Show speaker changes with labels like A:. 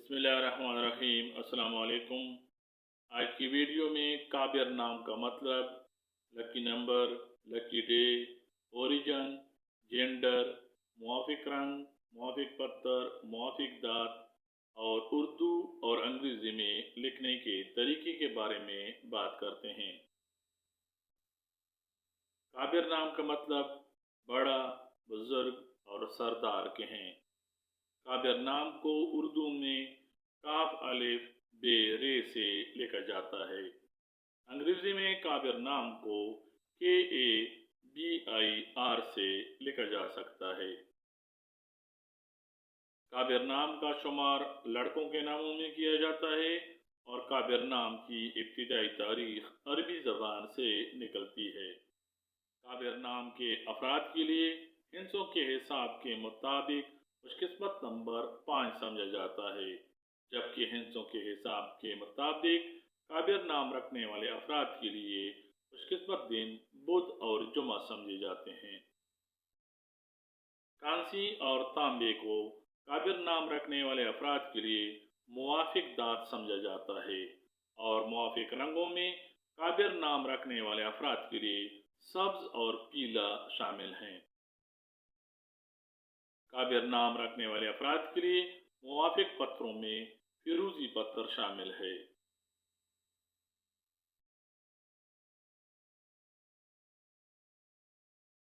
A: बिस्मिल्लाहिर्रहमानिर्रहीम। अस्सलाम वालेकुम। आज की वीडियो में काबिर नाम का मतलब, lucky number, lucky day, origin, gender, मुआफिक रंग, मुआफिक पत्थर, मुआफिक दात और उर्दू और अंग्रेज़ी में लिखने के तरीके के बारे में बात करते हैं। काबिर नाम का मतलब बड़ा, बुजुर्ग और सरदार के हैं। काबिर नाम को उर्दू में काफ अलिफ बे रे से लिखा जाता है। अंग्रेजी में काबिर नाम को KABIR से लिखा जा सकता है। काबिर नाम का शुमार लड़कों के नामों में किया जाता है और काबिर नाम की इब्तिदाई तारीख अरबी ज़बान से निकलती है। काबिर नाम के अफराद के लिए हिंसों के हिसाब के मुताबिक खुशकिस्मत नंबर 5 समझा जाता है, जबकि हिंसों के हिसाब के मुताबिक काबिर नाम रखने वाले अफराद के लिए खुशकिस्मत दिन बुध और जुमा समझे जाते हैं। कांसी और तांबे को काबिर नाम रखने वाले अफराद के लिए मुआफिक दात समझा जाता है और मुआफिक रंगों में काबिर नाम रखने वाले अफराद के लिए सब्ज और पीला शामिल हैं। काबिर नाम रखने वाले अफराद के लिए मुआफिक पत्थरों में फिरोजी पत्थर शामिल है।